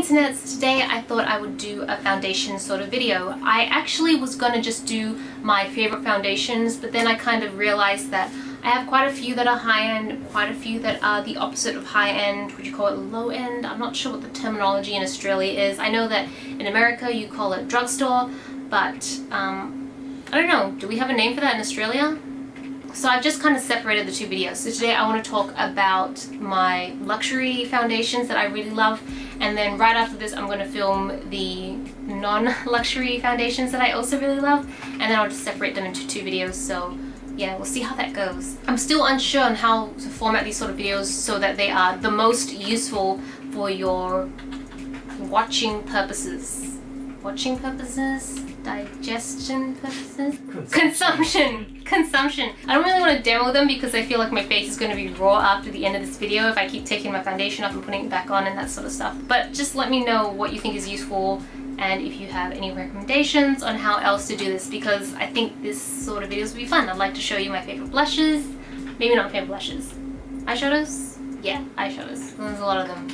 internet, so today I thought I would do a foundation sort of video. I actually was gonna just do my favorite foundations, but then I kind of realized that I have quite a few that are high-end, quite a few that are the opposite of high-end. Would you call it low-end? I'm not sure what the terminology in Australia is. I know that in America you call it drugstore, but I don't know, do we have a name for that in Australia? So I've just kind of separated the two videos. So today I want to talk about my luxury foundations that I really love, and then right after this I'm going to film the non-luxury foundations that I also really love, and then I'll just separate them into two videos. So yeah, we'll see how that goes. I'm still unsure on how to format these sort of videos so that they are the most useful for your watching purposes. Watching purposes? Digestion purposes? Consumption. I don't really want to demo them because I feel like my face is going to be raw after the end of this video if I keep taking my foundation off and putting it back on and that sort of stuff. But just let me know what you think is useful and if you have any recommendations on how else to do this, because I think this sort of videos will be fun. I'd like to show you my favorite blushes. Maybe not favorite blushes. Eyeshadows? Yeah, eyeshadows. There's a lot of them.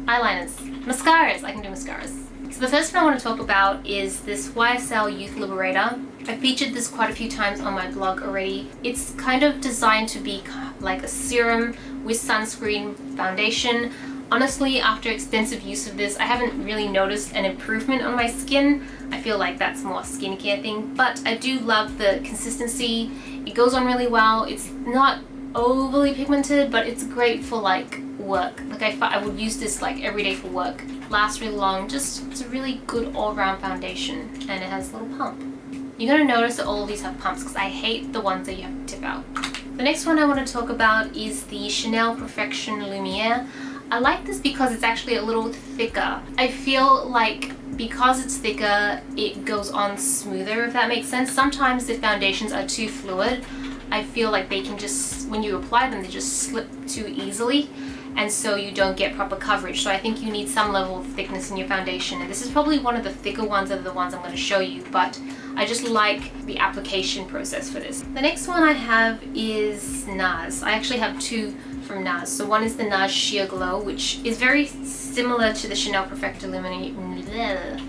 Eyeliners. Mascaras. I can do mascaras. So the first one I want to talk about is this YSL Youth Liberator. I featured this quite a few times on my blog already. It's kind of designed to be like a serum with sunscreen foundation. Honestly, after extensive use of this, I haven't really noticed an improvement on my skin. I feel like that's more a skincare thing, but I do love the consistency. It goes on really well. It's not overly pigmented, but it's great for like work. Like I would use this like every day for work. Lasts really long. It's a really good all-round foundation, and it has a little pump. You're going to notice that all of these have pumps because I hate the ones that you have to tip out. The next one I want to talk about is the Chanel Perfection Lumiere. I like this because it's actually a little thicker. I feel like because it's thicker, it goes on smoother, if that makes sense. Sometimes the foundations are too fluid. I feel like they can just, when you apply them, they just slip too easily, and so you don't get proper coverage. So I think you need some level of thickness in your foundation, and this is probably one of the thicker ones of the ones I'm going to show you, but I just like the application process for this. The next one I have is NARS. I actually have two from NARS. So one is the NARS Sheer Glow, which is very similar to the Chanel Perfection Lumiere.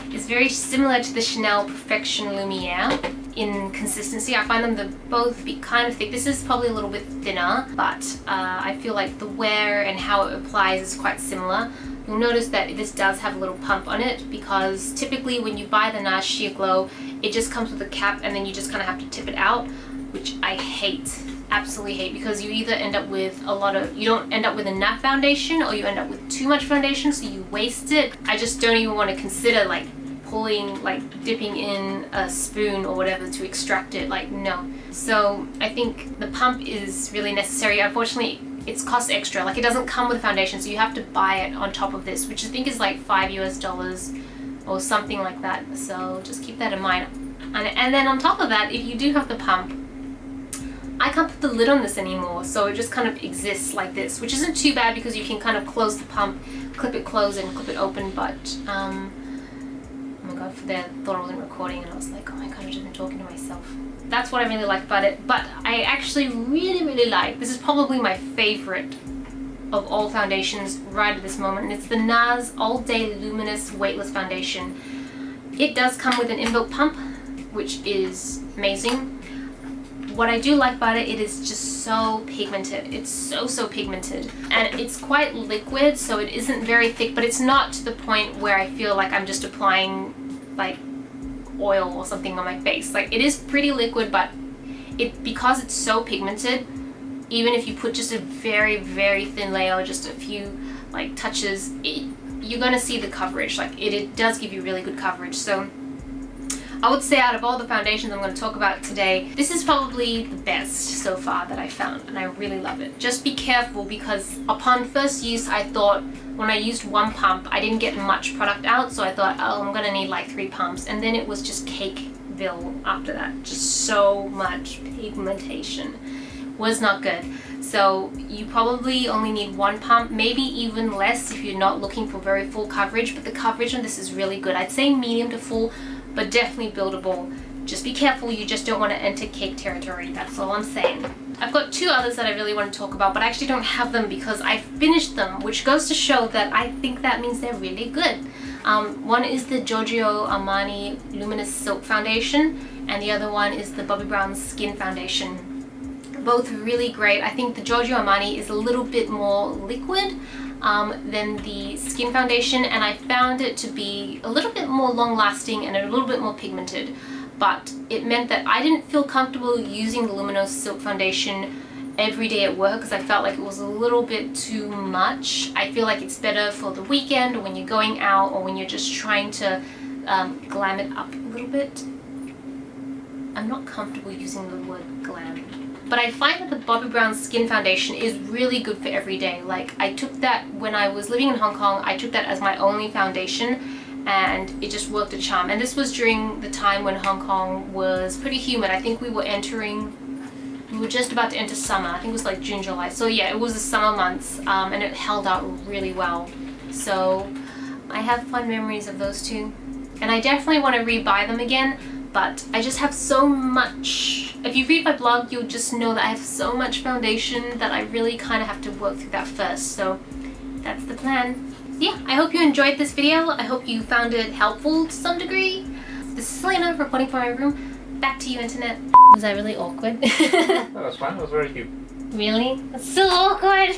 It's very similar to the Chanel Perfection Lumiere in consistency. I find them to both be kind of thick. This is probably a little bit thinner, but I feel like the wear and how it applies is quite similar. You'll notice that this does have a little pump on it because typically when you buy the NARS Sheer Glow, it just comes with a cap and then you just kind of have to tip it out, which I hate. Absolutely hate, because you either end up with you don't end up with enough foundation, or you end up with too much foundation, so you waste it. I just don't even want to consider like dipping in a spoon or whatever to extract it. Like, no. So I think the pump is really necessary. Unfortunately, it's cost extra. Like, it doesn't come with a foundation, so you have to buy it on top of this, which I think is like $5 US or something like that. So just keep that in mind. And then on top of that, if you do have the pump, I can't put the lid on this anymore, so it just kind of exists like this, which isn't too bad because you can kind of close the pump, clip it closed and clip it open, but oh my god, I thought I wasn't recording and I was like, oh my god, I've just been talking to myself. That's what I really like about it, but I actually really like, this is probably my favorite of all foundations right at this moment, and it's the NARS All Day Luminous Weightless Foundation. It does come with an inbuilt pump, which is amazing. What I do like about it, it is just so pigmented. It's so pigmented, and it's quite liquid, so it isn't very thick, but it's not to the point where I feel like I'm just applying like oil or something on my face. Like, it is pretty liquid, but because it's so pigmented, even if you put just a very thin layer, just a few like touches, you're gonna see the coverage. Like, it does give you really good coverage. So I would say out of all the foundations I'm going to talk about today, this is probably the best so far that I found, and I really love it. Just be careful, because upon first use I thought when I used one pump I didn't get much product out, so I thought, oh, I'm going to need like 3 pumps, and then it was just cakeville after that. Just so much pigmentation. Was not good. So you probably only need 1 pump, maybe even less if you're not looking for very full coverage, but the coverage on this is really good. I'd say medium to full, but definitely buildable. Just be careful, you just don't want to enter cake territory, that's all I'm saying. I've got two others that I really want to talk about, but I actually don't have them because I finished them, which goes to show that I think that means they're really good. One is the Giorgio Armani Luminous Silk Foundation, and the other one is the Bobbi Brown Skin Foundation. Both really great. I think the Giorgio Armani is a little bit more liquid than the Skin Foundation, and I found it to be a little bit more long lasting and a little bit more pigmented. But it meant that I didn't feel comfortable using the Luminous Silk Foundation every day at work because I felt like it was a little bit too much. I feel like it's better for the weekend or when you're going out or when you're just trying to glam it up a little bit. I'm not comfortable using the word glam. But I find that the Bobbi Brown Skin Foundation is really good for every day. Like, I took that when I was living in Hong Kong, I took that as my only foundation, and it just worked a charm. And this was during the time when Hong Kong was pretty humid. I think we were just about to enter summer. I think it was like June, July. So yeah, it was the summer months, and it held out really well. So I have fond memories of those two. And I definitely want to rebuy them again, but I just have so much. If you read my blog, you'll just know that I have so much foundation that I really kind of have to work through that first. So that's the plan. Yeah, I hope you enjoyed this video. I hope you found it helpful to some degree. This is Celina reporting from my room. Back to you, internet. Was that really awkward? That was fine. That was very cute. Really? That's so awkward.